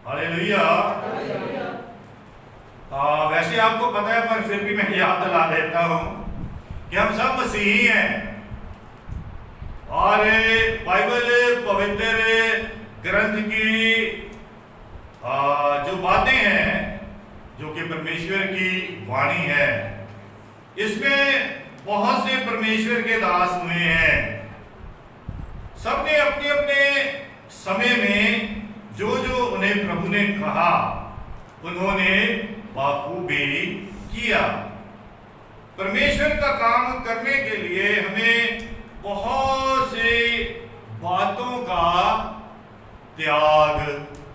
Hallelujah. वैसे आपको पता है, पर फिर भी मैं याद दिला देता हूं कि हम सब मसीही हैं और बाइबल पवित्र ग्रंथ की जो बातें हैं, जो कि परमेश्वर की वाणी है, इसमें बहुत से परमेश्वर के दास हुए हैं। सबने अपने अपने समय में जो जो उन्हें प्रभु ने कहा उन्होंने बखूबी किया। परमेश्वर का काम करने के लिए हमें बहुत से बातों का त्याग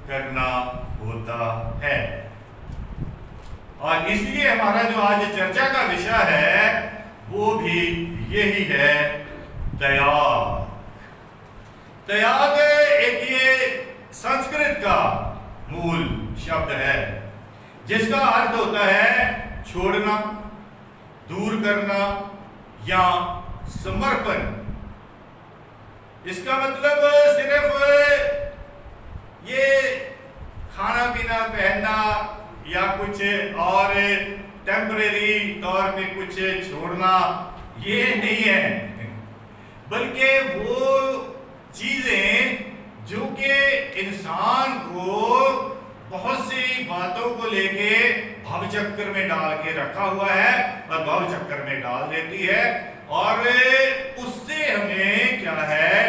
करना होता है, और इसलिए हमारा जो आज चर्चा का विषय है वो भी यही है, त्याग। त्याग एक ये संस्कृत का मूल शब्द है जिसका अर्थ होता है छोड़ना, दूर करना या समर्पण। इसका मतलब सिर्फ ये खाना पीना पहनना या कुछ और टेम्परेरी तौर पे कुछ छोड़ना ये नहीं है, बल्कि वो चीजें जो कि इंसान को बहुत सी बातों को लेके भव चक्कर में डाल के रखा हुआ है और भव चक्कर में डाल देती है, और उससे हमें क्या है,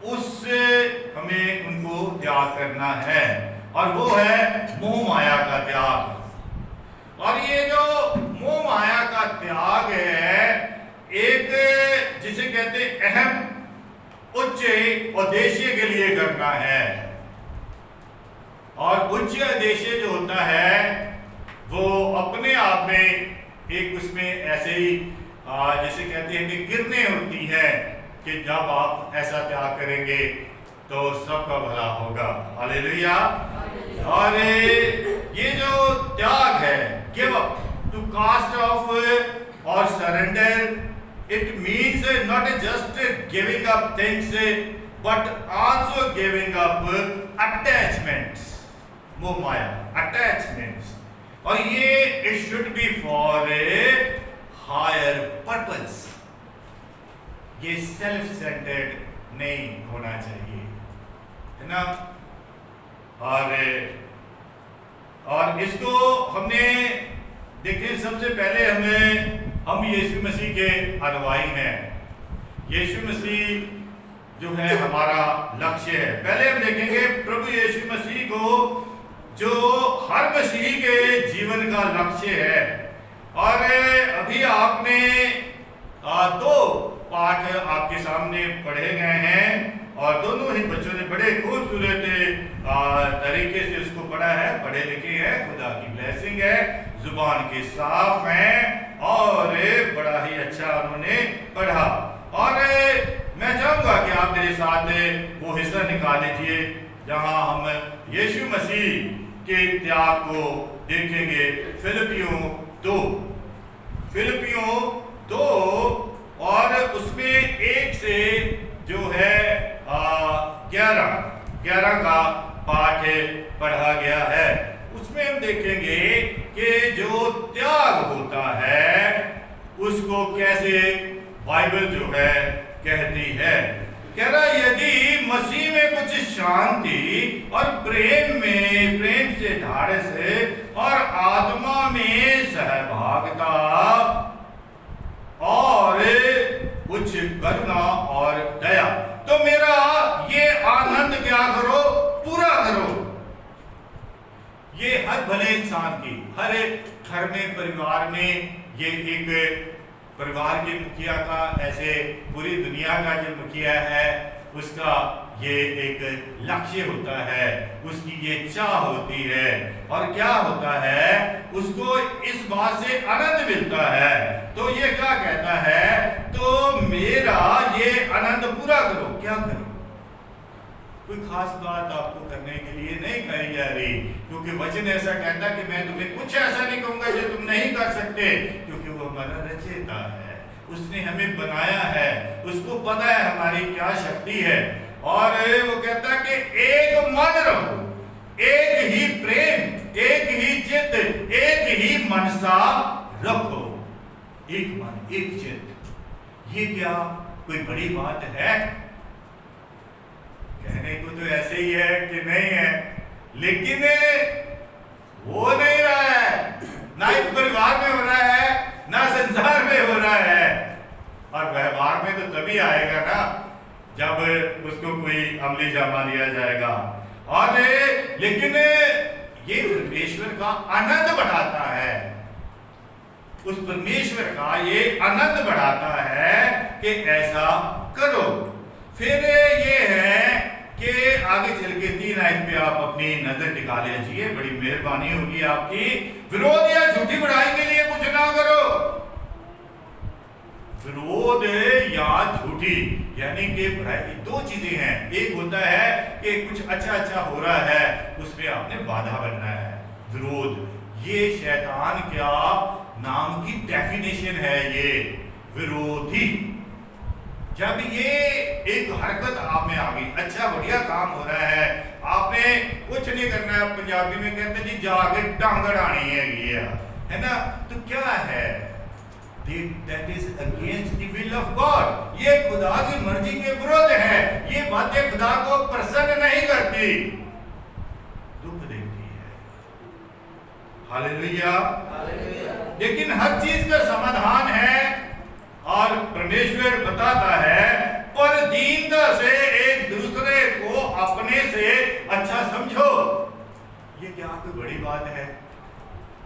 उससे हमें उनको त्याग करना है, और वो है मोह माया का त्याग। और ये जो मोह माया का त्याग है, एक जिसे कहते अहम उच्च उद्देश्य के लिए करना है, और उच्च उद्देश्य जो होता है वो अपने आप में एक उसमें ऐसे ही जैसे कहते हैं कि किरणें होती है कि जब आप ऐसा त्याग करेंगे तो सबका भला होगा। हालेलुया। और ये जो त्याग है, give up, to cast off और surrender, it means not just giving up things but also giving up attachments, मोह माया, attachments, और ये it should be for a higher purpose, ये self centered नहीं होना चाहिए, है ना। और इसको हमने देखिए, सबसे पहले हम यीशु मसीह के अनुयायी हैं। यीशु मसीह जो है हमारा लक्ष्य है। पहले हम देखेंगे प्रभु यीशु मसीह को, जो हर मसीही के जीवन का लक्ष्य है। और अभी आपने दो पाठ आपके सामने पढ़े गए हैं, और दोनों ही बच्चों ने बड़े खूबसूरत तरीके से उसको पढ़ा है, पढ़े लिखे हैं, खुदा की ब्लेसिंग है, जुबान के साफ हैं, और बड़ा ही अच्छा उन्होंने पढ़ा। और मैं चाहूंगा कि आप मेरे साथ वो हिस्सा निकाल लीजिए जहां हम यीशु मसीह के त्याग को देखेंगे। फिलिपियों 2 और उसमें 1 से जो है 11 का पाठ पढ़ा गया है। उसमें हम देखेंगे कि जो त्याग होता है उसको कैसे बाइबल जो है कहती है। कह रहा, यदि मसीह में कुछ शांति और प्रेम से ढाढ़स और आत्मा में सहभागिता और कुछ करुणा और दया, तो मेरा ये आनंद क्या करो, पूरा करो। ये हर भले इंसान की, हर घर में, परिवार में, ये एक परिवार के मुखिया का, ऐसे पूरी दुनिया का जो मुखिया है उसका ये एक लक्ष्य होता है, उसकी ये चाह होती है। और क्या होता है, उसको इस बात से आनंद मिलता है। तो ये क्या कहता है, तो मेरा ये आनंद पूरा करो। क्या करो? कोई खास बात आपको करने के लिए नहीं कही जा रही, क्योंकि वचन ऐसा कहता कि मैं तुम्हें कुछ ऐसा नहीं कहूंगा जो तुम नहीं कर सकते, क्योंकि वो हमारा रचयिता है, उसने हमें बनाया है, उसको पता है हमारी क्या शक्ति है। और वो कहता है कि एक मन रहो, एक मनसा रखो, एक मन एक चित्त। ये क्या कोई बड़ी बात है? कहने को तो ऐसे ही है कि नहीं है, लेकिन हो नहीं रहा है, ना इस परिवार में हो रहा है, ना संसार में हो रहा है। और व्यवहार में तो तभी आएगा ना जब उसको कोई अमली जामा दिया जाएगा। और लेकिन ये परमेश्वर का आनंद बढ़ाता है, उस परमेश्वर का ये आनंद बढ़ाता है कि ऐसा करो। फिर ये है कि आगे चल के 3 आयत पे आप अपनी नजर टिका लीजिए, बड़ी मेहरबानी होगी आपकी। विरोध या झूठी बढ़ाई के लिए कुछ ना करो। विरोध या झूठी यानी कि बुराई, 2 चीजें हैं। एक होता है कि कुछ अच्छा हो रहा है, उसमें आपने बाधा बनना है। विरोध ये शैतान क्या नाम की डेफिनेशन है, ये विरोधी। जब ये एक हरकत आप में आ गई, अच्छा बढ़िया काम हो रहा है, आपने कुछ नहीं करना है, पंजाबी में कहते हैं जी जाके टांग अड़ानी है ना, तो क्या है? That is against the will of God। ये खुदा की मर्जी के विरुद्ध है, ये बातें खुदा को प्रसन्न नहीं करती, दुख देती है। हालेलुया। लेकिन हर चीज का समाधान है और परमेश्वर बताता है, पर दीनता से एक दूसरे को अपने से अच्छा समझो। ये क्या कोई बड़ी बात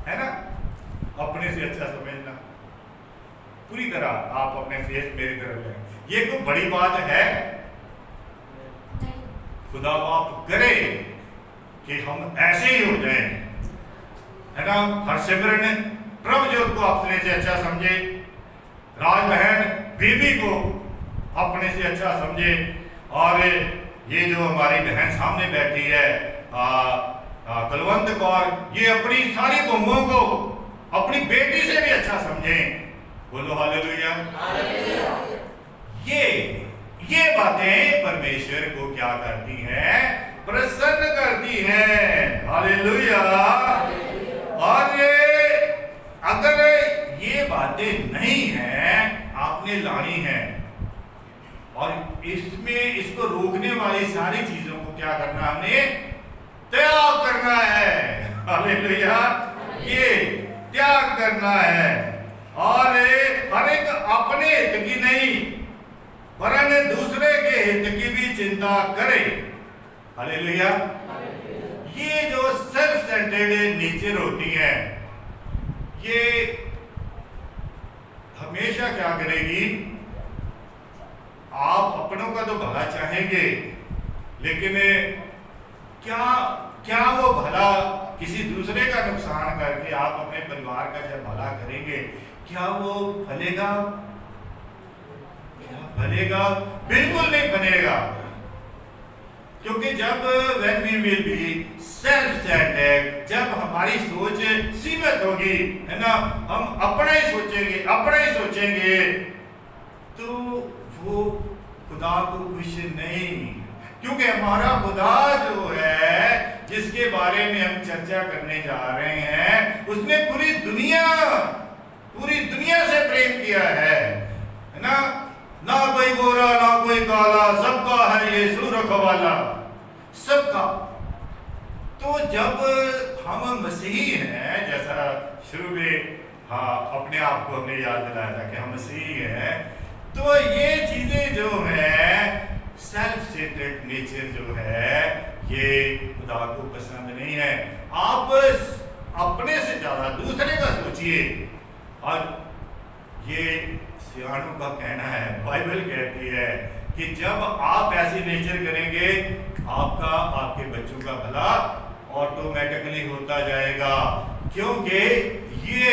है ना? अपने से अच्छा समझना, पूरी तरह आप अपने फेस मेरी तरफ लें, ये कोई बड़ी बात है? खुदा बाप करे कि हम ऐसे ही हो जाएं, है ना? हर सिमरन प्रभुजोत को अपने से अच्छा समझे, राज बहन बीबी को अपने से अच्छा समझे, और ये जो हमारी बहन सामने बैठी है कुलवंत कौर, ये अपनी सारी बहुओं को अपनी बेटी से भी अच्छा समझें। बोलो हालेलुया। ये बातें परमेश्वर को क्या करती हैं? प्रसन्न करती हैं। हालेलुया। और अगर ये बातें नहीं हैं, आपने लानी है, और इसमें इसको रोकने वाली सारी चीजों को क्या करना, हमने त्याग करना है। हालेलुया। ये त्याग करना है, और हर एक अपने हित की नहीं वरन दूसरे के हित की भी चिंता करे। हालेलुया। ये जो सेल्फ सेंटर्ड नेचर होती है, ये हमेशा क्या करेगी? आप अपनों का तो भला चाहेंगे, लेकिन क्या वो भला किसी दूसरे का नुकसान करके आप अपने परिवार का जब भला करेंगे, क्या वो फलेगा? क्या फलेगा? बिल्कुल नहीं बनेगा। क्योंकि जब when we will be self-centered, जब हमारी सोच सीमित होगी, है ना, हम अपना ही सोचेंगे, तो वो खुदा को खुश नहीं। क्योंकि हमारा खुदा जो है, जिसके बारे में हम चर्चा करने जा रहे हैं, उसने पूरी दुनिया से प्रेम किया है ना? ना कोई गोरा ना कोई काला, सबका है यीशु रखवाला, सबका। तो जब हम मसीही हैं, जैसा शुरू में अपने आप को हमने याद दिलाया था कि हम मसीही हैं, तो ये चीजें जो है सेल्फ सेंटर्ड नेचर जो है, ये खुदा को पसंद नहीं है। आप अपने से ज्यादा दूसरे का सोचिए। और ये सियाणों का कहना है, बाइबल कहती है कि जब आप ऐसी नेचर करेंगे, आपके बच्चों का भला ऑटोमेटिकली होता जाएगा। क्योंकि ये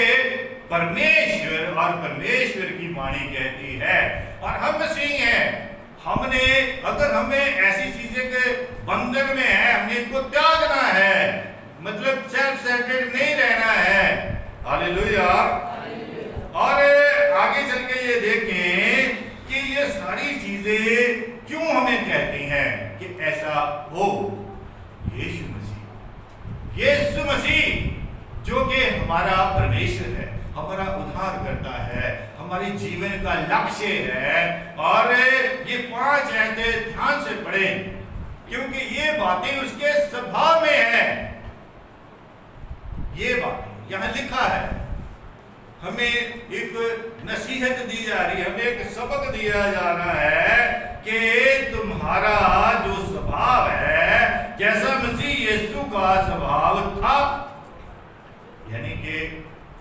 परमेश्वर और परमेश्वर की वाणी कहती है, और हम मसीही हैं। अगर हमें ऐसी चीजें के बंधन में है, हमने इनको त्यागना है, मतलब सेल्फ सेंटर्ड नहीं रहना है। हालेलुया। और आगे चल के ये देखें कि ये सारी चीजें क्यों हमें कहती हैं कि ऐसा हो। यीशु मसीह जो कि हमारा परमेश्वर है, हमारा उद्धार करता है, हमारे जीवन का लक्ष्य है। और ये 5 आयतें ध्यान से पढ़ें, क्योंकि ये बातें उसके स्वभाव में है। ये बातें यहां लिखा है, हमें एक नसीहत दी जा रही है, हमें एक सबक दिया जा रहा है कि तुम्हारा जो स्वभाव है, जैसा मसीह यीशु का स्वभाव था, यानी कि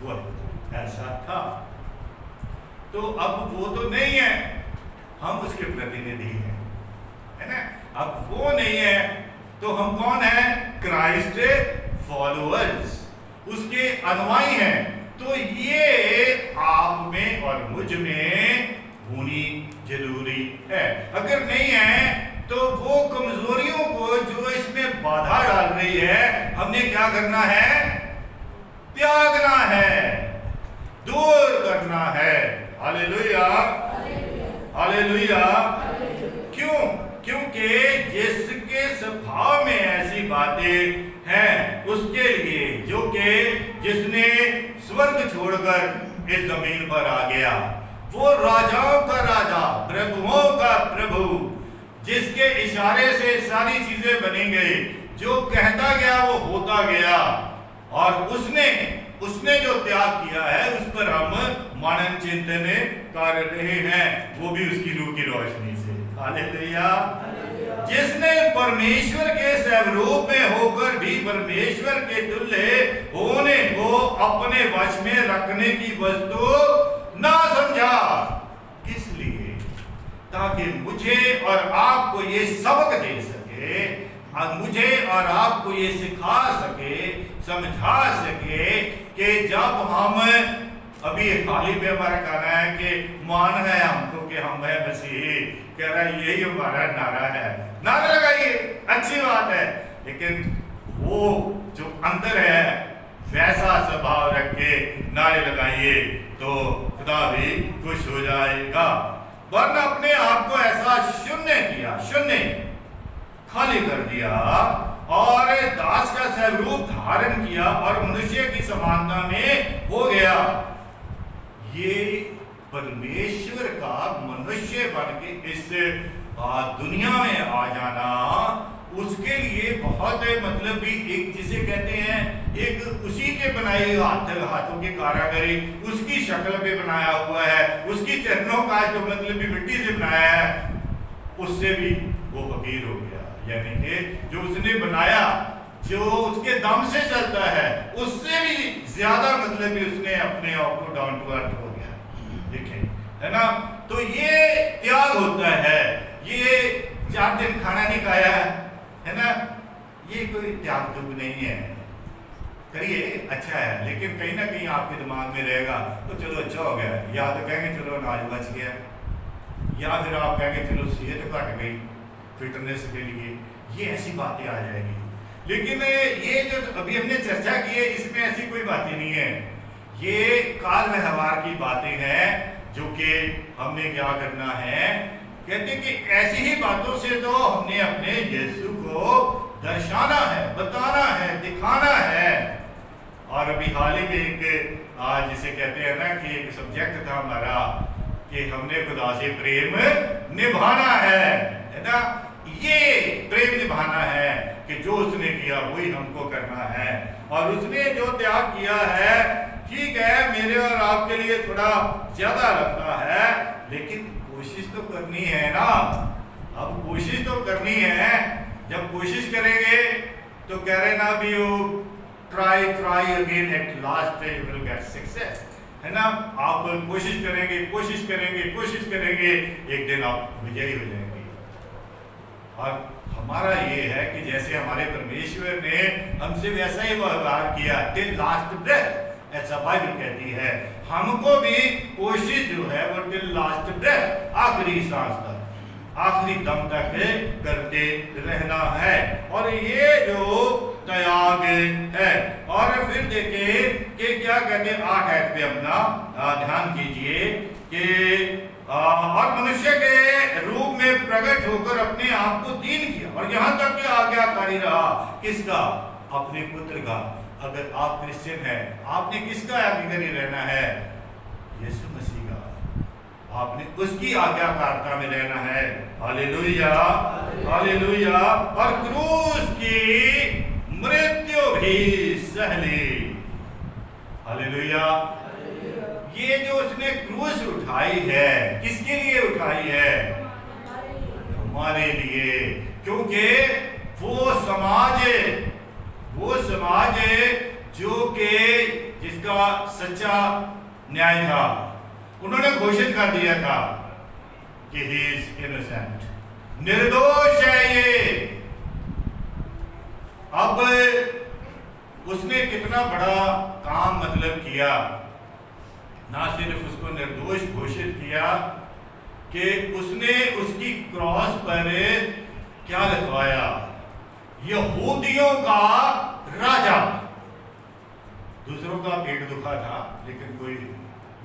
वो ऐसा था, तो अब वो तो नहीं है, हम उसके प्रतिनिधि हैं, है ना। अब वो नहीं है तो हम कौन है? क्राइस्ट फॉलोअर्स, उसके अनुयायी हैं। तो ये आप में और मुझ में होनी जरूरी है। अगर नहीं है तो वो कमजोरियों को जो इसमें बाधा डाल रही है, हमने क्या करना है? त्यागना है, दूर करना है। Hallelujah, hallelujah. क्यों? क्योंकि जिसके स्वभाव में ऐसी बातें हैं, उसके लिए, जो कि जिसने स्वर्ग छोड़कर इस जमीन पर आ गया, वो राजाओं का राजा, प्रभुओं का प्रभु, जिसके इशारे से सारी चीजें बनी गई, जो कहता गया वो होता गया, और उसने जो त्याग किया है उस पर हम मनन चिंतन कर रहे हैं, वो भी उसकी रूह की रोशनी से। हालेलुया। जिसने परमेश्वर के स्वरूप में होकर भी परमेश्वर के तुल्य होने को अपने वश में रखने की वस्तु ना समझा, इसलिए ताकि मुझे और आपको ये सबक दे सके, मुझे और आपको ये सिखा सके, समझा सके कि जब हम, अभी हाल ही में हमारा कहना है कि मान है हमको कि हम है मसीह, कह रहा है यही हमारा नारा है। नारा लगाइए, अच्छी बात है, लेकिन वो जो अंदर है वैसा स्वभाव रख के नारे लगाइए तो खुदा भी खुश हो जाएगा। वरना अपने आप को ऐसा शून्य किया, शून्य खाली कर दिया, और दास का स्वरूप धारण किया और मनुष्य की समानता में हो गया। ये परमेश्वर का मनुष्य बन के इस दुनिया में आ जाना, उसके लिए बहुत मतलब भी एक, जिसे कहते हैं एक उसी के बनाए हाथों की कारीगरी, उसकी शक्ल पे बनाया हुआ है, उसकी चरणों का जो मतलब भी मिट्टी से बनाया है, उससे भी वो फकीर हो गया। यानी कि जो उसने बनाया, जो उसके दम से चलता है, उससे भी ज्यादा मतलब भी उसने अपने आप को डाउन टू अर्थ हो गया, देखें, है ना। तो ये त्याग होता है। ये 4 दिन खाना नहीं खाया है ना, ये कोई त्याग दुख नहीं है। करिए, अच्छा है, लेकिन कहीं ना कहीं आपके दिमाग में रहेगा तो चलो अच्छा हो गया, या तो कहेंगे चलो अनाज बच गया, या फिर आप कहेंगे चलो सेहत घट गई फिटनेस के लिए, ये ऐसी बातें आ जाएगी। लेकिन ये जो अभी हमने चर्चा की है, इसमें ऐसी कोई बातें नहीं है, ये काल व्यवहार की बातें हैं, जो कि हमने क्या करना है, कहते कि ऐसी ही बातों से तो हमने अपने यीशु को दर्शाना है, बताना है, दिखाना है। और अभी हाल ही में एक जिसे कहते हैं ना कि एक सब्जेक्ट था हमारा कि हमने खुदा से प्रेम निभाना है ना। ये प्रेम निभाना है कि जो उसने किया वही हमको करना है, और उसने जो त्याग किया है, ठीक है, मेरे और आपके लिए थोड़ा ज्यादा लगता है, लेकिन कोशिश तो करनी है ना। अब कोशिश तो करनी है, जब कोशिश करेंगे तो कह रहे ना भी वो try again, at last you will get success, है ना। आप कोशिश करेंगे, कोशिश करेंगे, कोशिश करेंगे, एक दिन आप विजयी हो जाएंगे। और हमारा ये है कि जैसे हमारे परमेश्वर ने हमसे वैसा ही व्यवहार किया टिल लास्ट ब्रेथ, ऐसा बाइबल कहती है। हमको भी कोशिश जो है वो टिल लास्ट ब्रेथ, आखिरी सांस तक, आखिरी दम तक करते रहना है। और ये जो त्याग है, और फिर देखें कि क्या कहते हैं 8 आयत पे अपना ध्यान कीजिए कि और मनुष्य के रूप में प्रकट होकर अपने आप को दीन किया, और यहाँ तक कि आज्ञाकारी रहा, किसका? अपने पुत्र का। अगर आप क्रिश्चियन हैं, आपने किसका आज्ञाकारी रहना है? यीशु मसीह का। आपने उसकी आज्ञाकारिता में रहना है। Hallelujah, hallelujah. और क्रूस की मृत्यु भी सह ली। हालेलुया। ये जो उसने क्रूस उठाई है, किसके लिए उठाई है? हमारे लिए। क्योंकि वो समाज जो कि जिसका सच्चा न्याय था, उन्होंने घोषित कर दिया था कि ही इज इनोसेंट, निर्दोष है ये। अब उसने कितना बड़ा काम मतलब किया, ना सिर्फ उसको निर्दोष घोषित किया कि उसने उसकी क्रॉस पर क्या लिखवाया? यहूदियों का राजा। दूसरों का पेट दुखा था लेकिन कोई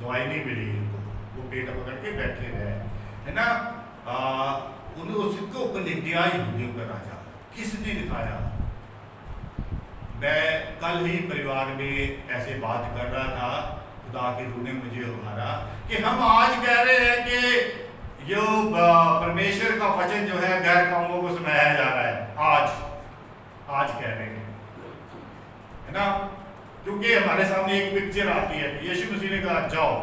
दवाई नहीं मिली इनको, वो पेट पकड़ के बैठे रहे, है ना। उसके ऊपर लिख दिया यहूदियों का राजा। किसने लिखाया? मैं कल ही परिवार में ऐसे बात कर रहा था, खुदा के रूह ने मुझे उभारा कि हम आज कह रहे हैं कि जो परमेश्वर का वचन जो है गैर कौमों को सुनाया जा रहा है। आज कह रहे हैं, है ना। क्योंकि हमारे सामने एक पिक्चर आती है, यीशु मसीह ने कहा जाओ।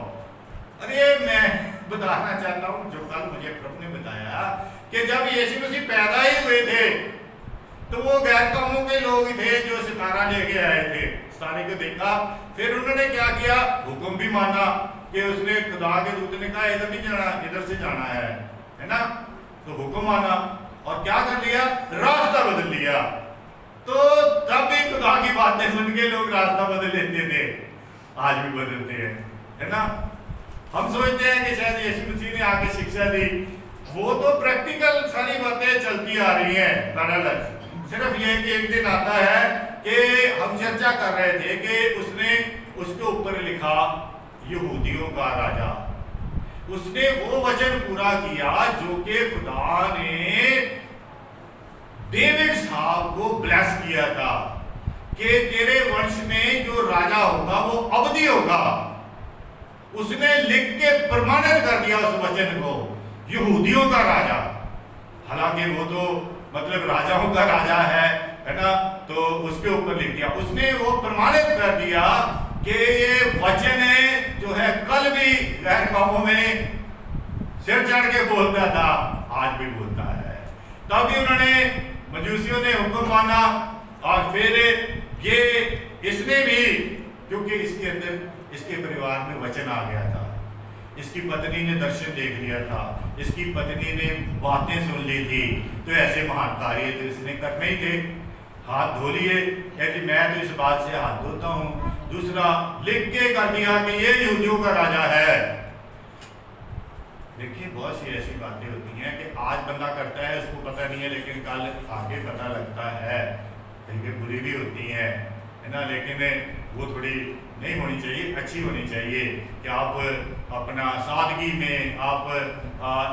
अरे मैं बताना चाहता हूं, जो कल मुझे प्रभु ने बताया कि जब यीशु मसीह पैदा ही हुए थे तो वो गैर कौमों के लोग थे जो सितारा लेके आए थे, सितारे को देखा, फिर उन्होंने क्या किया? हुक्म भी माना कि उसने खुदा के दूत ने कहा इधर नहीं जाना, इधर से जाना है ना। तो हुक्म माना और क्या कर लिया? रास्ता बदल लिया। तो तब भी खुदा की बातें सुन के लोग रास्ता बदल लेते थे, आज भी बदलते हैं, है ना। हम सोचते हैं कि शायद यीशु मसीह ने आके शिक्षा दी, वो तो प्रैक्टिकल सारी बातें चलती आ रही हैं पैरेलल। सिर्फ ये कि एक दिन आता है कि हम चर्चा कर रहे थे कि उसने उसके ऊपर लिखा यहूदियों का राजा। उसने वो वचन पूरा किया जो कि खुदा ने डेविड साहब को ब्लेस किया था कि तेरे वंश में जो राजा होगा वो अवधि होगा। उसने लिख के प्रमाणित कर दिया उस वचन को, यहूदियों का राजा। हालांकि वो तो मतलब राजाओं का राजा है ना, तो उसके ऊपर लिख दिया। उसने वो प्रमाणित कर दिया कि ये वचन जो है कल भी गैर कौमों में सिर चढ़ के बोलता था, आज भी बोलता है। तब भी उन्होंने मजूसियों ने हुक्म माना और फिर ये इसने भी, क्योंकि इसके अंदर इसके परिवार में वचन आ गया था, इसकी पत्नी ने दर्शन देख लिया था, इसकी पत्नी ने बातें सुन ली थी, तो ऐसे महान कार्य तो इसने करने ही थे। हाथ धो लिए, कहती मैं तो इस बात से हाथ धोता हूँ। दूसरा लिख के कर दिया कि ये यहूदियों का राजा है। देखिए बहुत सी ऐसी बातें होती हैं कि आज बंदा करता है उसको पता नहीं है, लेकिन कल आगे पता लगता है। कहीं बुरी भी होती हैं, है ना, लेकिन वो थोड़ी नहीं होनी चाहिए, अच्छी होनी चाहिए कि आप अपना सादगी में, आप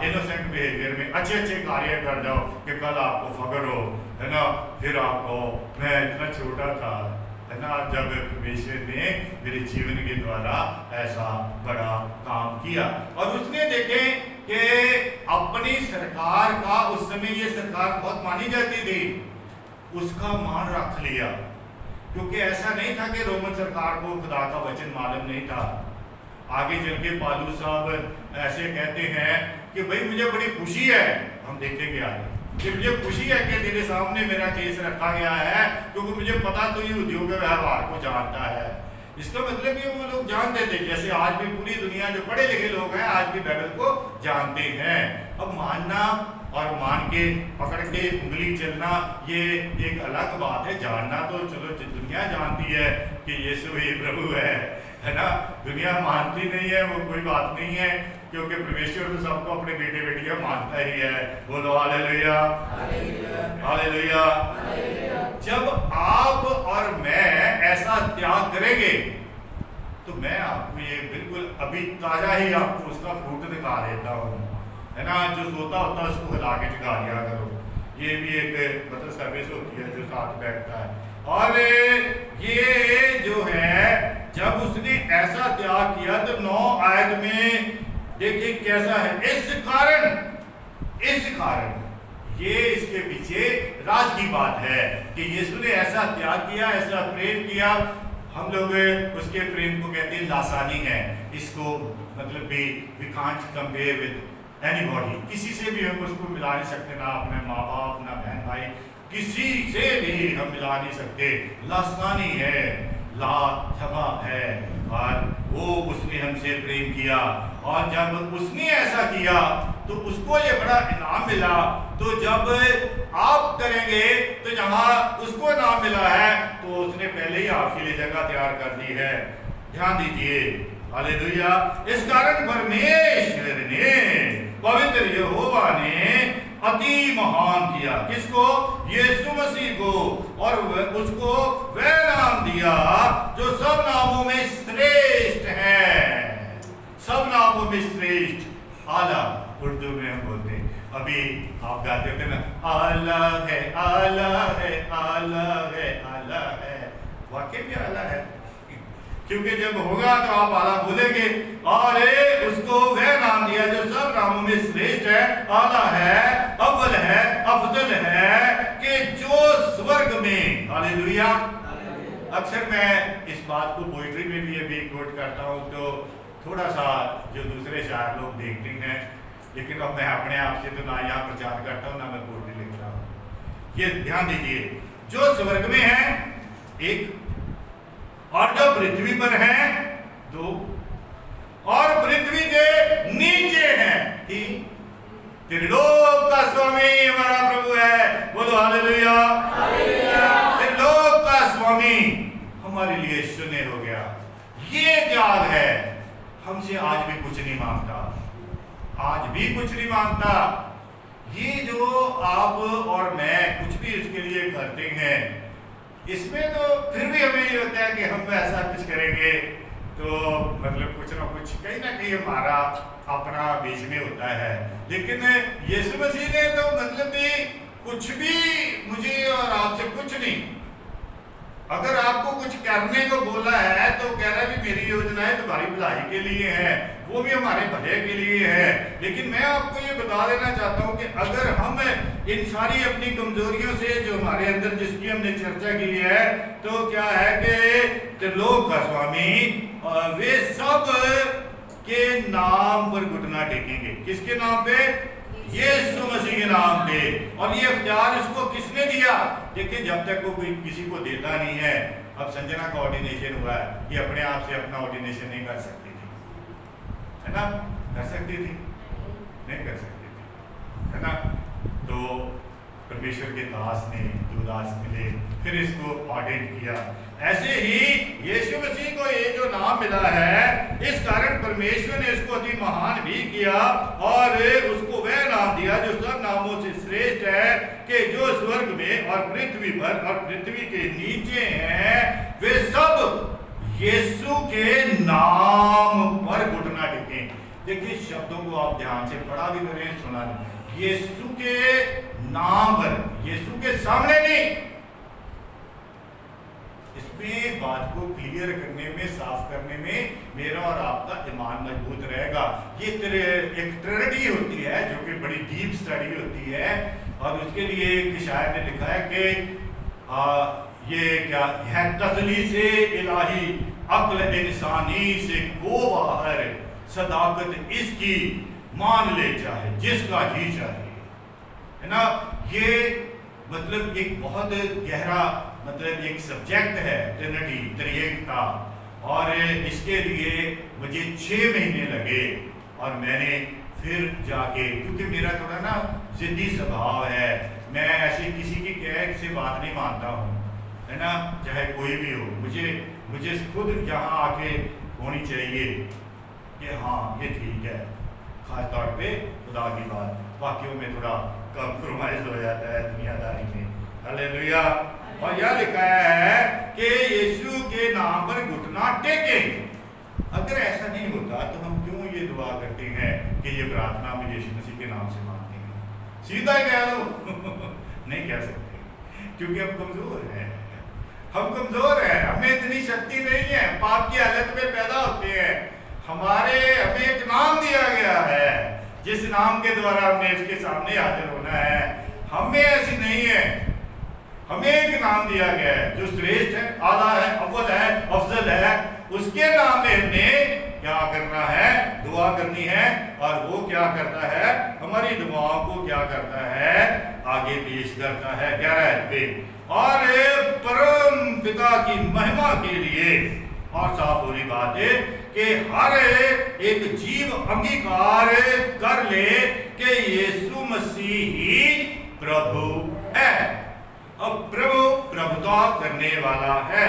इनोसेंट बिहेवियर में अच्छे अच्छे कार्य कर जाओ कि कल आपको फख्र हो, है ना। फिर आपको मैं इतना छोटा था, है ना, जब परमेश्वर ने मेरे जीवन के द्वारा ऐसा बड़ा काम किया। और उसने देखे कि अपनी सरकार का, उस समय ये सरकार बहुत मानी जाती थी, उसका मान रख लिया। क्योंकि ऐसा नहीं था कि रोमन सरकार को खुदा का वचन मालूम नहीं था। आगे चल के पालू साहब ऐसे कहते हैं कि भाई मुझे बड़ी खुशी है, हम देखेंगे आगे, कि मुझे खुशी है कि तेरे सामने मेरा केस रखा गया है, क्योंकि मुझे पता तो ये उद्योग व्यवहार को जानता है। इसका मतलब ये वो लोग जानते थे, जैसे आज भी पूरी दुनिया जो पढ़े लिखे लोग हैं आज भी बाइबल को जानते हैं। अब मानना और मान के पकड़ के उंगली चलना ये एक अलग बात है। जानना तो चलो दुनिया जानती है कि यीशु ही प्रभु है ना। दुनिया मानती नहीं है, वो कोई बात नहीं है, क्योंकि परमेश्वर तो सबको अपने बेटे बेटियां मानता ही है। बोलो हालेलुया, हालेलुया। जब आप और मैं ऐसा त्याग करेंगे तो मैं आपको ये बिल्कुल अभी ताजा ही आपको उसका फ्रूट दिखा देता हूँ, है ना। जो सोता होता है उसको हिला के जगा दिया करो, ये भी एक मतलब सर्विस होती है जो साथ बैठता है। और ये ऐसा त्याग किया। तो 9 आयत में देखिए कैसा है, इस कारण ये इसके पीछे राज की बात है कि यीशु ने ऐसा त्याग किया, ऐसा प्रेम किया। हम लोग उसके प्रेम को कहते हैं लासानी है। इसको मतलब we can't compare with anybody, किसी से भी हम उसको मिला नहीं सकते, ना अपने माँ बाप, ना बहन भाई, किसी से भी हम मिला नहीं सकते। लासानी है, लाजवाब है, और वो उसने हमसे प्रेम किया। और जब उसने ऐसा किया तो उसको ये बड़ा इनाम मिला। तो जब आप करेंगे तो जहां उसको इनाम मिला है तो उसने पहले ही आपके लिए जगह तैयार कर दी है। ध्यान दीजिए, हालेलुया। इस कारण परमेश्वर ने, पवित्र यहोवा ने अति महान किया किसको? यीशु मसीह को, और उसको वह नाम दिया जो सब नामों में श्रेष्ठ है, सब नामों में श्रेष्ठ, आला। उर्दू में हम बोलते हैं, अभी आप गाते थे ना, आला है, आला है, आला है, आला है। वाकई में आला है, क्योंकि जब होगा तो आप आला बोलेंगे। और उसको वह नाम दिया जो सब नामों में श्रेष्ठ है, आला है, अव्वल है, अफजल है, कि जो स्वर्ग में, हालेलुया। अक्सर मैं इस बात को पोइट्री में भी अभी कोट करता हूँ, तो थोड़ा सा जो दूसरे शायर लोग देखते हैं, लेकिन अब मैं अपने आप से तो ना यहाँ प्रचार करता हूँ, ना मैं पोइट्री लिख रहा हूँ। ये ध्यान दीजिए, जो स्वर्ग में है एक, और जो पृथ्वी पर है 2, और पृथ्वी के नीचे है 3। त्रिलोक का स्वामी हमारा प्रभु है, बोलो हालेलुया। त्रिलोक का स्वामी हमारे लिए शून्य हो गया। ये त्याग है, हमसे आज भी कुछ नहीं मांगता, आज भी कुछ नहीं मांगता। ये जो आप और मैं कुछ भी उसके लिए करते हैं, इसमें तो फिर भी हमें ये होता है कि हम ऐसा कुछ करेंगे तो मतलब कुछ ना कुछ कहीं ना कहीं हमारा अपना बीच में होता है। लेकिन यीशु मसीह ने तो मतलब भी कुछ भी मुझे और आपसे कुछ नहीं, अगर आपको कुछ करने को बोला है तो कह रहा है भी मेरी योजनाएं तुम्हारी भलाई के लिए है, वो भी हमारे भले के लिए है। लेकिन मैं आपको ये बता देना चाहता हूँ कि अगर हम इन सारी अपनी कमजोरियों से जो हमारे अंदर जिसकी हमने चर्चा की है, तो क्या है कि त्रिलोक का स्वामी वे सब के नाम पर घुटना टेकेंगे। किसके नाम पे? यीशु मसीह के नाम पे। और ये इख्तियार इसको किसने दिया? देखिए, जब तक वो कोई किसी को देता नहीं है, अब संजना का ऑर्डिनेशन हुआ है, ये अपने आप से अपना ऑर्डिनेशन नहीं कर सकती थी, है ना? कर सकती थी? नहीं कर सकती थी, है ना? तो परमेश्वर के दास ने, 2 दास मिले, फिर इसको ऑर्डिनेट किया। ऐसे ही यीशु मसीह को ये जो नाम मिला है, इस कारण परमेश्वर ने इसको अति महान भी किया और उसको वह नाम दिया जो सब नामों से श्रेष्ठ है, कि जो स्वर्ग में और पृथ्वी पर और पृथ्वी के नीचे हैं, वे सब यीशु के नाम पर घुटना टेकें। देखिए, शब्दों को आप ध्यान से पढ़ा भी करें, सुना भी। यीशु के नाम पर, यीशु के सामने नहीं। इसमें बात को क्लियर करने में, साफ करने में मेरा और आपका ईमान मजबूत रहेगा। ये एक ट्रिनिटी होती है जो कि बड़ी डीप स्टडी होती है, और उसके लिए एक शायर ने लिखा है कि ये क्या है, तसली से इलाही अक्ल इंसानी से को बाहर, सदाकत इसकी मान ले चाहे जिसका जी चाहे, है ना? ये मतलब एक बहुत गहरा मतलब एक सब्जेक्ट है ट्रिनिटी, त्रिएक का। और इसके लिए मुझे 6 महीने लगे, और मैंने फिर जाके, क्योंकि मेरा थोड़ा ना जिद्दी स्वभाव है, मैं ऐसे किसी की कह से बात नहीं मानता हूँ, है ना? चाहे कोई भी हो, मुझे खुद यहाँ आके होनी चाहिए कि हाँ ये ठीक है। खास तौर पे खुदा की बात, वाक्यों में थोड़ा कॉम्प्रोमाइज हो जाता है दुनियादारी में। हालेलुया। और यह लिखा है कि यीशु के नाम पर घुटना टेकें। अगर ऐसा नहीं होता तो हम क्यों ये दुआ करते हैं कि ये प्रार्थना हम यीशु मसीह के नाम से मांगते हैं? सीधा कह दो नहीं कह सकते, क्योंकि हम कमजोर हैं, हम कमजोर हैं, हमें इतनी शक्ति नहीं है, पाप की हालत में पैदा होते हैं। हमें एक नाम दिया गया है, जिस नाम के द्वारा हमने इसके सामने हाजिर होना है। हमें ऐसी नहीं है, हमें एक नाम दिया गया है जो श्रेष्ठ है, आला है, अव्वल है, अफजल है। उसके नाम में हमने क्या करना है? दुआ करनी है। और वो क्या करता है? हमारी दुआओं को क्या करता है? आगे पेश करता है 11 पे। और परम पिता की महिमा के लिए, और साफ हो रही बात है कि हर एक जीव अंगीकार कर ले कि यीशु मसीह ही प्रभु है। अब प्रभु प्रभुता करने वाला है,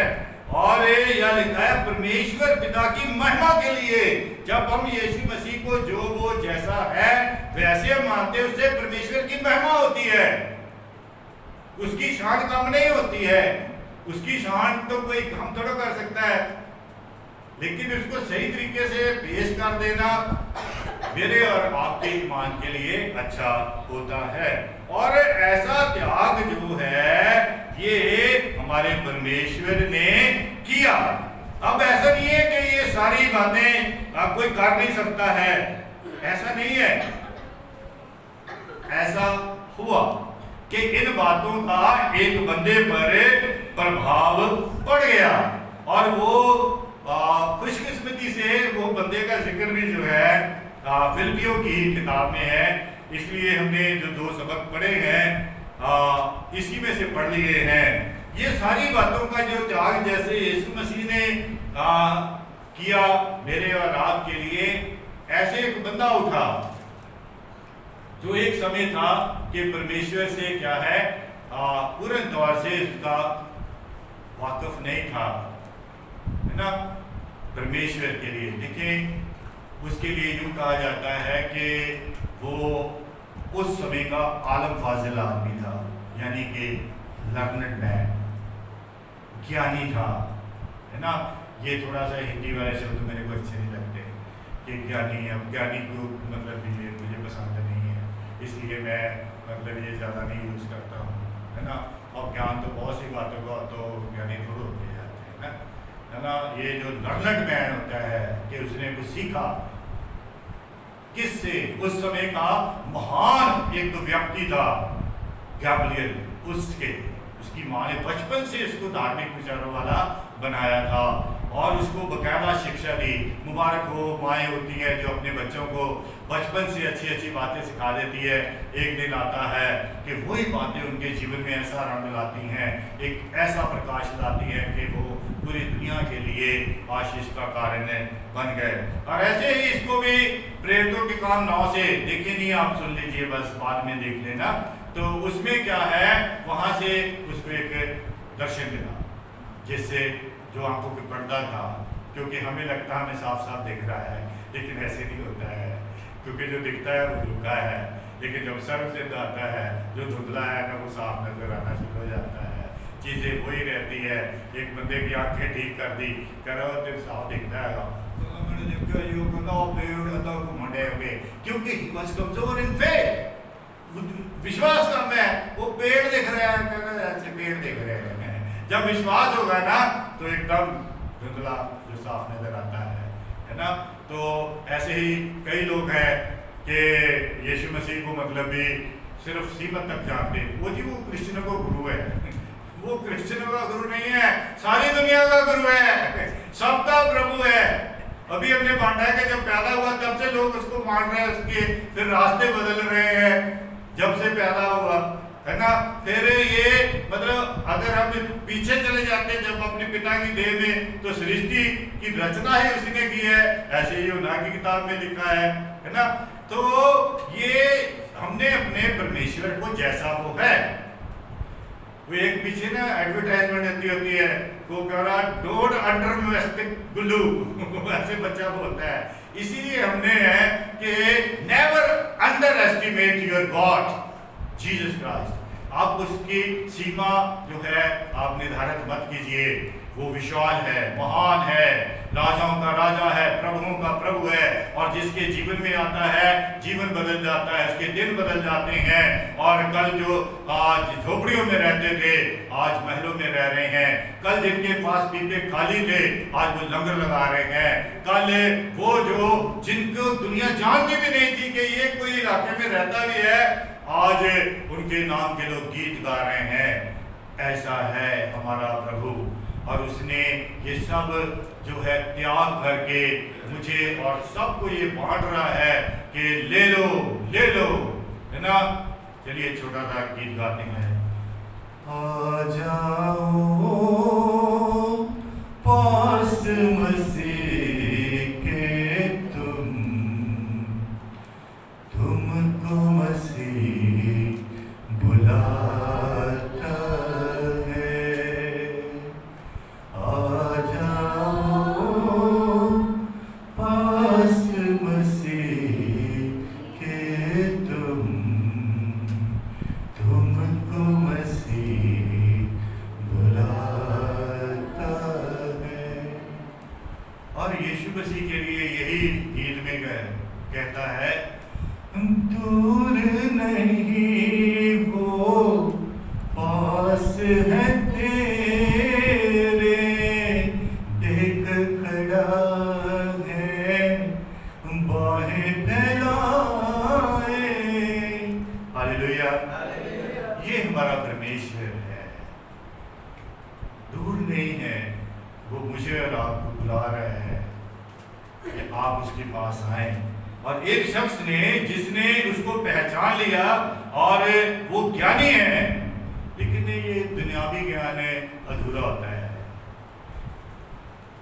और यह लिखा है परमेश्वर पिता की महिमा के लिए। जब हम यीशु मसीह को जो वो जैसा है वैसे हम मानते हैं, उससे परमेश्वर की महिमा होती है, उसकी शान कम नहीं होती है। उसकी शान तो कोई कम थोड़ा कर सकता है, लेकिन उसको सही तरीके से पेश कर देना मेरे और आपके ईमान के लिए अच्छा होता है। और ऐसा त्याग जो है ये हमारे परमेश्वर ने किया। अब ऐसा नहीं है कि ये सारी बातें कोई कर नहीं सकता है, ऐसा नहीं है। ऐसा हुआ कि इन बातों का एक बंदे पर प्रभाव पड़ गया, और वो खुशकिस्मती से वो बंदे का जिक्र भी जो है फिलिपियों की किताब में है। इसलिए हमने जो 2 सबक पढ़े हैं इसी में से पढ़ लिए हैं। ये सारी बातों का जो त्याग जैसे यीशु मसीह ने किया मेरे और आपके लिए, ऐसे एक बंदा उठा जो एक समय था कि परमेश्वर से क्या है पूर्ण तौर से उसका वाकिफ नहीं था, है ना, परमेश्वर के लिए। देखिए, उसके लिए यूं कहा जाता है कि वो उस समय का आलम फाजिल आदमी था, यानी कि लर्नड मैन, ज्ञानी था, है ना। ये थोड़ा सा हिंदी वाले शब्द मेरे को अच्छे नहीं लगते कि ज्ञानी। अब ज्ञानी को मतलब ये मुझे पसंद नहीं है, इसलिए मैं मतलब ये ज़्यादा नहीं यूज़ करता हूँ, है ना। और ज्ञान तो बहुत सी बातों का तो ज्ञानी थोड़ा होते जाते हैं, है ना। ये जो लर्नड मैन होता है कि उसने कुछ सीखा किससे? उस समय का महान एक व्यक्ति था गैब्रियल, उसकी माँ ने बचपन से उसको धार्मिक विचारों वाला बनाया था और उसको बकायदा शिक्षा दी। मुबारक हो माएँ होती हैं जो अपने बच्चों को बचपन से अच्छी अच्छी बातें सिखा देती है। एक दिन आता है कि वही बातें उनके जीवन में ऐसा रंग लाती हैं, एक ऐसा प्रकाश लाती हैं कि वो पूरी दुनिया के लिए आशीष का कारण बन गए। और ऐसे ही इसको भी प्रेरितों के काम 9 से देखिए, नहीं आप सुन लीजिए, बस बाद में देख लेना। तो उसमें क्या है, वहाँ से उसको एक दर्शन मिला जिससे जो आंखों पे पर्दा था, क्योंकि हमें लगता है हमें साफ साफ दिख रहा है, लेकिन ऐसे नहीं होता है, क्योंकि जो दिखता है वो धुंधला है, लेकिन जब सर्व सिद्ध आता है जो धुंधला है ना वो साफ नजर आना शुरू हो जाता है। चीज़ें वही रहती है। एक बंदे की आंखें ठीक कर दी, कह रहा हो साफ दिखता है, क्योंकि कमजोर इन फेथ, विश्वास कम है। वो पेड़ दिख रहे हैं, ऐसे पेड़ दिख रहे हैं। जब विश्वास होगा ना तो एकदम धुंधला जो साफ नजर आता है ना। तो ऐसे ही कई लोग हैं कि यीशु मसीह को मतलब भी सिर्फ सीमत तक जानते, वो क्रिश्चियनों को गुरु है। वो क्रिश्चियनों का गुरु नहीं है, सारी दुनिया का गुरु है, सबका प्रभु है। अभी हमने बांटा है कि जब पैदा हुआ तब से लोग उसको मान रहे हैं, उसके फिर रास्ते बदल रहे हैं जब से पैदा हुआ, है ना। फिर ये मतलब अगर हम पीछे चले जाते हैं जब अपने पिता की देह में, तो सृष्टि की रचना ही उसी ने की है, ऐसे ही यूहन्ना की किताब में लिखा है ना। तो ये हमने अपने परमेश्वर को जैसा वो है, वो एक पीछे ना एडवर्टाइजमेंट होती है, वो कह रहा डोंट अंडरएस्टिमेट गुल्लू ऐसे बच्चा बोलता है। इसीलिए हमने है कि never under estimate your God Jesus Christ. आप उसकी सीमा जो है आप निर्धारित मत कीजिए। वो विशाल है, महान है, राजाओं का राजा है, प्रभुओं का प्रभु है, और जिसके जीवन में आता है जीवन बदल जाता है, उसके दिन बदल जाते हैं। और कल जो आज झोपड़ियों में रहते थे आज महलों में रह रहे हैं, कल जिनके पास पीपे खाली थे आज वो लंगर लगा रहे हैं, कल वो जो जिनको दुनिया जानती भी नहीं थी कि ये कोई इलाके में रहता भी है आज उनके नाम के लोग गीत गा रहे हैं। ऐसा है हमारा प्रभु, और उसने ये सब जो है त्याग करके मुझे और सबको ये बांट रहा है कि ले लो, है ना। चलिए छोटा सा गीत गाते हैं। आ जाओ पास मसीह के तुमको मसीह बुलाता है। आ जाओ पास मसीह के तुमको मसीह बुलाता है। और यीशु मसीह के लिए यही गीत में कहता है, दूर नहीं वो पास है तेरे, देख खड़ा है बाहें फैलाए। हालेलुया, ये हमारा परमेश्वर है, दूर नहीं है, वो मुझे और आपको बुला रहा है कि आप उसके पास आए। और एक शख्स ने जिसने उसको पहचान लिया और वो ज्ञानी है, लेकिन ये दुनियावी ज्ञान अधूरा होता है,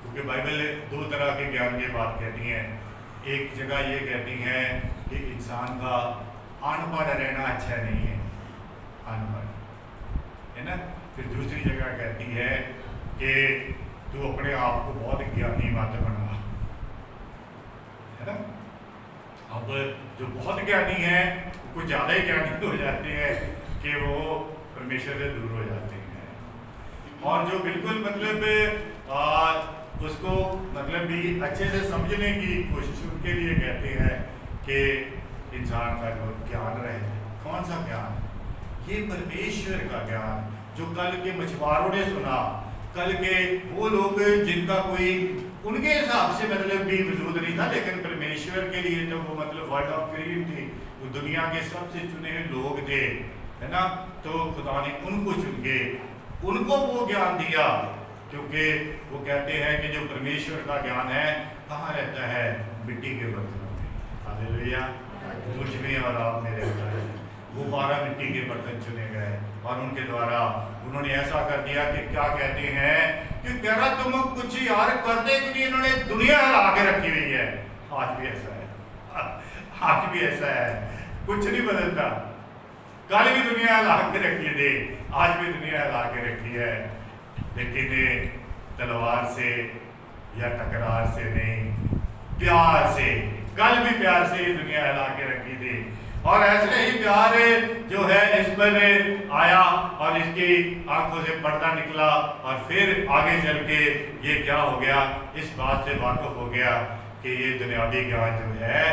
क्योंकि बाइबल दो तरह के ज्ञान की बात कहती है। एक जगह ये कहती है कि इंसान का अनपढ़ रहना अच्छा नहीं है, अनपढ़ है ना। फिर दूसरी जगह कहती है कि तू अपने आप को बहुत ज्ञानी मत बना, है ना। अब जो बहुत ज्ञानी है कुछ ज़्यादा ही ज्ञानी हो जाते हैं कि वो परमेश्वर से दूर हो जाते हैं। और जो बिल्कुल मतलब उसको मतलब भी अच्छे से समझने की कोशिश उनके लिए कहते हैं कि इंसान का जो ज्ञान रहे। कौन सा ज्ञान? ये परमेश्वर का ज्ञान जो कल के मछुआरों ने सुना, कल के वो लोग जिनका कोई उनके हिसाब से मतलब भी वजूद नहीं था, लेकिन परमेश्वर के लिए तो वो मतलब वर्ड ऑफ क्रीम थी, वो दुनिया के सबसे चुने हुए लोग थे, है ना। तो खुदा ने उनको चुन के उनको वो ज्ञान दिया, क्योंकि वो कहते हैं कि जो परमेश्वर का ज्ञान है कहाँ रहता है? मिट्टी के बर्तनों में। हालेलुया, मुझ में और आप में रहता है। वो 12 मिट्टी के बर्तन चुने गए और उनके द्वारा उन्होंने ऐसा कर दिया कि क्या कहते हैं कि कह रहा तुम कुछ यार करते कि नहीं, इन्होंने दुनिया हिला के रखी हुई है। आज भी ऐसा है, आज भी ऐसा है, कुछ नहीं बदलता। कल भी दुनिया हिला के रखी थी, आज भी दुनिया हिला के रखी है, लेकिन तलवार से या टकरार से नहीं, प्यार से। कल भी प्यार से ये दुनिया हिला के रखी थी, और ऐसे ही प्यार जो है इस पर आया और इसकी आंखों से पर्दा निकला, और फिर आगे चल के ये क्या हो गया, इस बात से वाकिफ हो गया कि ये दुनियावी ज्ञान जो है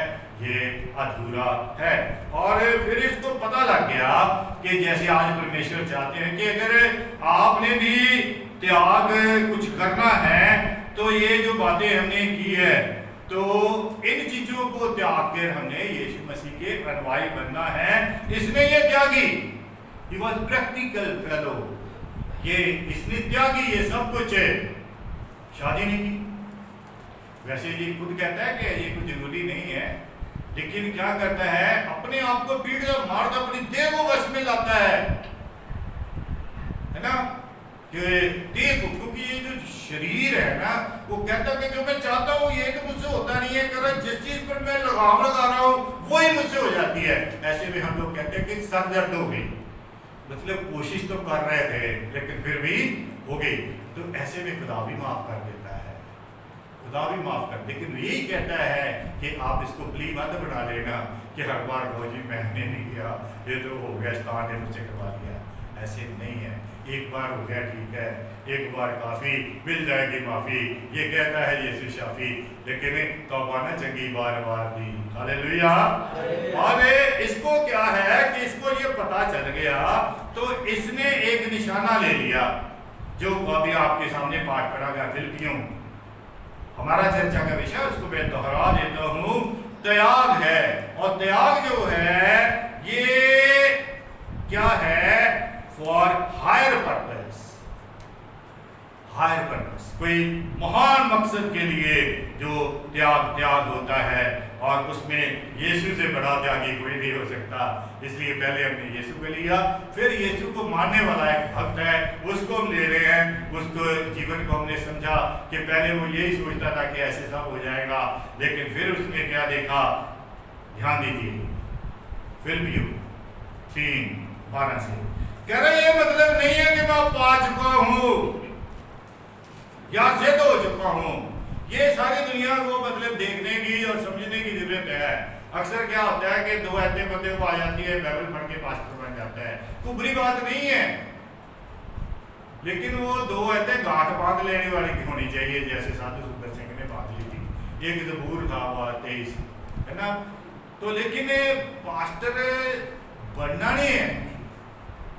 ये अधूरा है। और फिर इसको पता लग गया कि जैसे आज परमेश्वर चाहते हैं कि अगर आपने भी त्याग कुछ करना है तो ये जो बातें हमने की है, तो इन चीजों को त्याग कर हमने यीशु मसीह के अनुयायी बनना है। इसने ये त्यागी, he was practical fellow, ये इसने त्यागी ये सब कुछ, शादी नहीं की। वैसे ये खुद कहता है कि ये कुछ जरूरी नहीं है, लेकिन क्या करता है, अपने आप को पीट कर मारता, अपनी देह को वश में लाता है ना, कि देह को, क्योंकि ये जो शरीर है ना, वो कहता है कि जो मैं चाहता हूँ ये तो मुझसे होता नहीं है, कर जिस चीज पर मैं लगाम लगा रहा हूँ वही मुझसे हो जाती है। ऐसे में हम लोग कहते हैं कि सर दर्द हो गई, मतलब कोशिश तो कर रहे थे लेकिन फिर भी हो गई। तो ऐसे में खुदा भी माफ कर देता है, खुदा भी माफ कर, लेकिन यही कहता है कि आप इसको प्ली मत बना लेना कि हर बार जी मैंने नहीं किया, ये तो हो गया, स्टार ने मुझसे करवा दिया। ऐसे नहीं है। एक बार हो गया ठीक है, एक बार काफ़ी, मिल जाएगी माफ़ी, ये कहता है यीशु शाफी, लेकिन तौबा न चंगी बार बार दी। हालेलुया। और इसको क्या है कि इसको ये पता चल गया तो इसने एक निशाना ले लिया, जो अभी आपके सामने पाठ पढ़ा गया फिलिप्पियों, हमारा चर्चा का विषय, उसको मैं दोहरा देता हूँ। त्याग है, और त्याग जो है ये क्या है? For higher purpose, higher purpose, कोई महान मकसद के लिए जो त्याग होता है, और उसमें यीशु से बड़ा त्यागी कोई नहीं हो सकता। इसलिए पहले हमने यीशु को लिया, फिर यीशु को मानने वाला एक भक्त है, उसको हम ले रहे हैं। उसको जीवन को हमने समझा कि पहले वो यही सोचता था कि ऐसे सब हो जाएगा, लेकिन फिर उसने क्या देखा? ध्यान दीजिए, फिलिप्पियों 3:12 से कह रहे, ये मतलब नहीं है कि मैं पा चुका हूं या सिद्ध हो चुका हूं। ये सारी दुनिया को मतलब देखने की और समझने की जरूरत है। अक्सर क्या होता है कि दो ऐसे बंदे को आ जाती है, बाइबल पढ़ के पास्टर बन जाता है, कोई बुरी बात नहीं है, लेकिन वो दो ऐसे गांठ बांध लेने वाली होनी चाहिए, जैसे साधु सुंदर सिंह ने बांध ली थी। एक जबूर था 23, है ना? तो लेकिन पास्टर बनना नहीं है,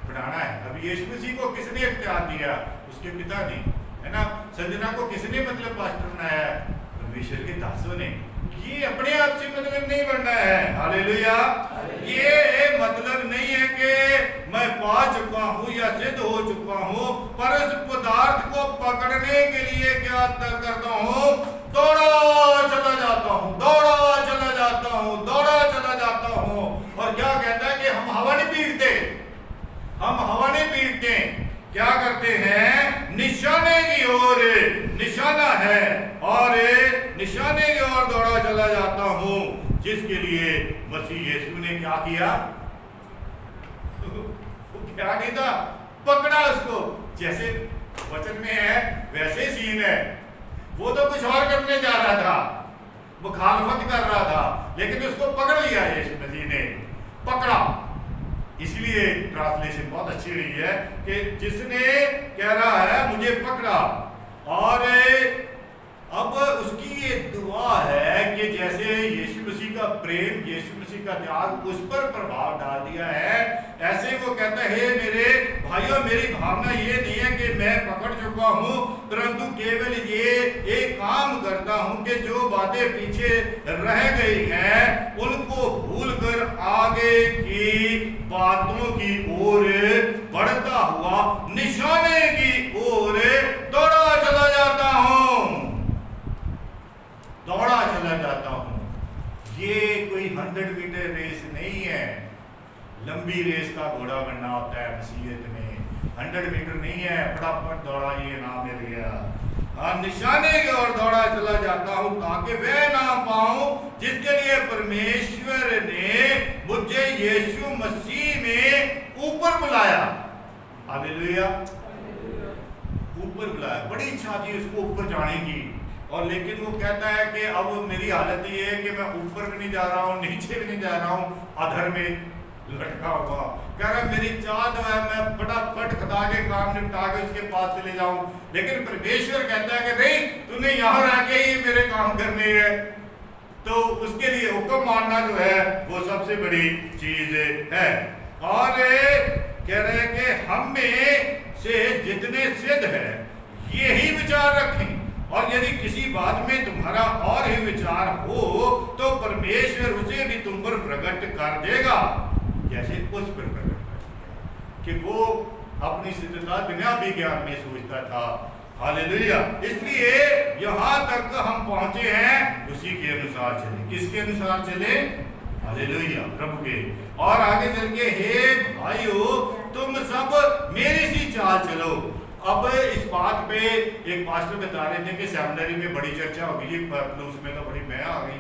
बनाना है। अब यीशु मसीह को किसने इख्तियार दिया? उसके पिता ने, है ना? संजना को किसने मतलब पास्टर बनाया? परमेश्वर के दासों ने। ये अपने आप से मतलब नहीं बनना है। हालेलुया। ये मतलब नहीं है कि मैं पा चुका हूँ या सिद्ध हो चुका हूँ, पर उस पदार्थ को पकड़ने के लिए क्या करता हूँ? दौड़ा चला जाता हूँ, दौड़ा चला जाता हूँ, दौड़ा चला जाता हूँ। और क्या कहता है कि हम हवा नहीं पीटते, हम हवा नहीं पीटते, क्या करते हैं? निशाने की ओर, निशाना है, और निशाने की ओर दौड़ा चला जाता हूं, जिसके लिए मसीह यीशु ने क्या किया? क्या नहीं था? पकड़ा उसको। जैसे वचन में है वैसे सीन है। वो तो कुछ और करने जा रहा था, मुखालफत कर रहा था, लेकिन उसको पकड़ लिया यीशु मसीह ने, पकड़ा। इसलिए ट्रांसलेशन बहुत अच्छी रही है कि जिसने कह रहा है मुझे पकड़ा, और अब उसकी ये दुआ है कि जैसे यीशु मसीह का प्रेम, यीशु मसीह का त्याग उस पर प्रभाव डाल दिया है, ऐसे वो कहता है मेरे भाइयों, मेरी भावना ये नहीं है कि मैं पकड़ चुका हूं, परंतु केवल ये एक काम करता हूं कि जो बातें पीछे रह गई हैं उनको भूलकर आगे की बातों की ओर बढ़ता हुआ निशाने की ओर दौड़ा चला जाता हूं, दौड़ा चला जाता हूं। ये कोई 100 मीटर रेस नहीं है। लंबी रेस का घोड़ा बनना होता है मसीहत में, 100 मीटर नहीं है फटाफट दौड़ा ये नाम मिल गया। निशाने की ओर दौड़ा चला जाता हूं ताकि वह ना पाऊं जिसके लिए परमेश्वर ने मुझे यीशु मसीह में ऊपर बुलाया। हालेलुया। ऊपर बुलाया, बड़ी इच्छा थी उसको ऊपर जाने की, और लेकिन वो कहता है कि अब मेरी हालत ये है कि मैं ऊपर भी नहीं जा रहा हूँ, नीचे भी नहीं जा रहा हूँ, अधर में लटका हुआ। कह रहा मेरी चाहत है मैं फटाफट खदा के काम निपटा के उसके पास चले जाऊं, लेकिन परमेश्वर कहता है कि नहीं, तूने यहाँ रह के ही मेरे काम करने हैं। तो उसके लिए हुक्म मानना जो है वो सबसे बड़ी चीज है। और कह रहे हैं कि हम में से जितने सिद्ध है यही विचार रखें, और यदि किसी बात में तुम्हारा और ही विचार हो तो परमेश्वर उसे भी तुम पर प्रकट कर देगा, जैसे उस पर प्रकट कर, कि वो अपनी सिद्धता बिना विज्ञान में सोचता था। हालेलुया। इसलिए यहाँ तक हम पहुंचे हैं, उसी के अनुसार चले। किसके अनुसार चले? हालेलुया, प्रभु के। और आगे चल के हे भाइयों तुम सब मेरी सी चाल चलो। अब इस बात पे एक पास्टर बता रहे थे कि सेमिनरी में बड़ी चर्चा हो गई, प्लूस में तो बड़ी मैं आ गई।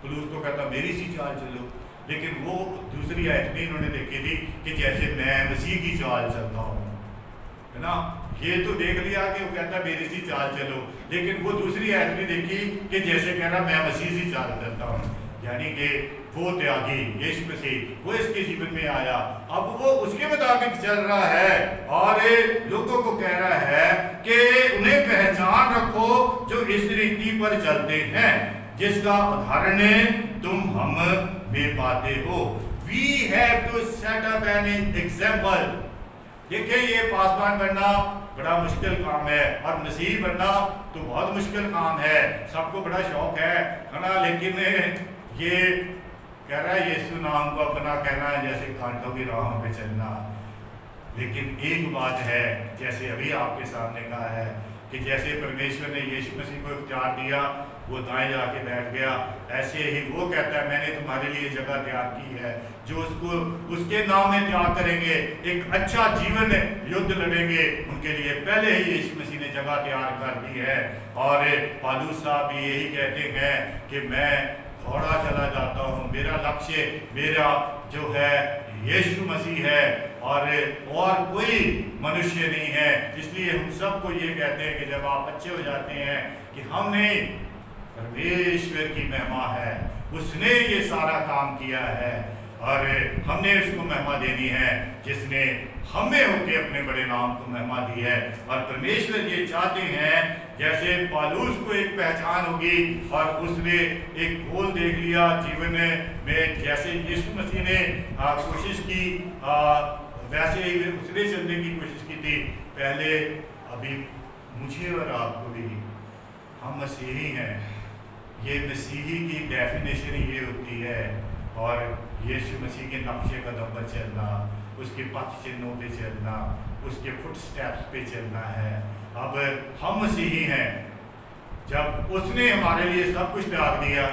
प्लूस तो कहता मेरी सी चाल चलो, लेकिन वो दूसरी आयत में इन्होंने देखी थी कि जैसे मैं मसीह की चाल चलता हूँ, है ना। ये तो देख लिया कि वो कहता मेरी सी चाल चलो, लेकिन वो दूसरी आयत में देखी कि जैसे कह रहा मैं मसीह सी चाल चलता हूँ। यानी कि वो त्यागी यीशु मसीह, वो इसके जीवन में आया, अब वो उसके मुताबिक चल रहा है और लोगों को कह रहा है कि उन्हें पहचान रखो जो इस रीति पर चलते हैं जिसका उदाहरण तुम हम में पाते हो। We have to set up an example। देखिए ये पासवान बनना बड़ा मुश्किल काम है और मसीह बनना तो बहुत मुश्किल काम है, सबको बड़ा शौक है ना, लेकिन ये कह रहा है यीशु नाम को अपना कहना है जैसे कांटों की राहों पे चलना। लेकिन एक बात है, जैसे अभी आपके सामने कहा है कि जैसे परमेश्वर ने यीशु मसीह को इख्तियार दिया, वो दाएं जाके बैठ गया, ऐसे ही वो कहता है मैंने तुम्हारे लिए जगह तैयार की है, जो उसको उसके नाम में तैयार करेंगे, एक अच्छा जीवन युद्ध लड़ेंगे, उनके लिए पहले ही यीशु मसीह ने जगह तैयार कर दी है। और पालूस साहब भी यही कहते हैं कि मैं थोड़ा चला जाता हूँ, मेरा लक्ष्य मेरा जो है यीशु मसीह है और कोई मनुष्य नहीं है। इसलिए हम सबको ये कहते हैं कि जब आप अच्छे हो जाते हैं कि हम नहीं, परमेश्वर की महिमा है, उसने ये सारा काम किया है और हमने उसको महिमा देनी है जिसने हमें होके अपने बड़े नाम को महिमा दी है। और परमेश्वर ये चाहते हैं जैसे पालूस को एक पहचान होगी और उसने एक गोल देख लिया जीवन में, जैसे यीशु मसीह ने कोशिश की वैसे ही उसने चलने की कोशिश की थी पहले। अभी मुझे और आपको भी, हम मसीही हैं, ये मसीही की डेफिनेशन ये होती है और यीशु मसीह के नक्शे कदम पर चलना, उसके पथ चिन्हों पे चलना, उसके फुट स्टेप्स पे चलना है। अब हम मसीही हैं, जब उसने हमारे लिए सब कुछ त्याग दिया,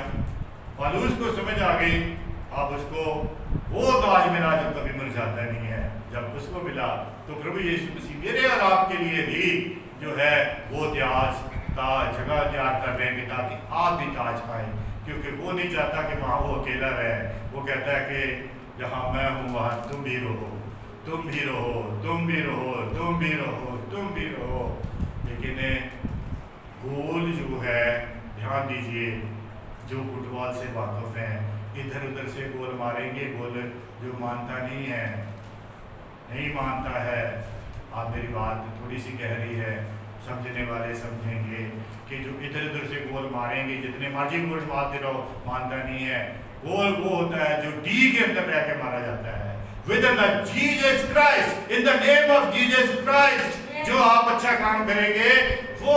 पालूस को समझ आ गई, अब उसको वो ताज मिला जो कभी मुरझाता नहीं है, जब उसको मिला तो प्रभु यीशु मसीह मेरे और आपके लिए भी जो है वो जगह तैयार कर रहे हैं ताकि आप भी ताज पाए, क्योंकि वो नहीं चाहता कि वहाँ वो अकेला रहे। वो कहता है कि जहाँ मैं हूँ वहाँ तुम भी रहो, तुम भी रहो, तुम भी रहो, तुम भी रहो, तुम भी रहो। लेकिन गोल जो है, ध्यान दीजिए, जो फुटबॉल से वाकिफ हैं, इधर उधर से गोल मारेंगे, गोल जो मानता नहीं है, नहीं मानता है। आप मेरी बात थोड़ी सी गहरी है, समझने वाले समझेंगे कि जो इधर उधर से गोल मारेंगे, जितने मर्जी गोल मारते रहो, मानता नहीं है। गोल वो होता है जो डी के अंदर रह के मारा जाता है, with in the Jesus Christ, in the name of Jesus Christ. जो आप अच्छा काम करेंगे वो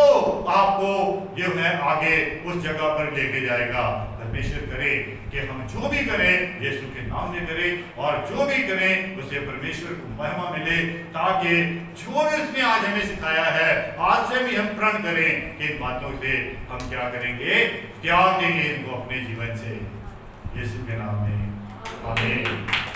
आपको जो है आगे उस जगह पर लेके जाएगा। परमेश्वर करे कि हम जो भी करें यीशु के नाम में करें और जो भी करें उससे परमेश्वर को महिमा मिले, ताकि जो भी उसने आज हमें सिखाया है आज से भी हम प्रण करें कि इन बातों से हम क्या करेंगे, त्याग देंगे इनको अपने जीवन से। यीशु के नाम में आमीन।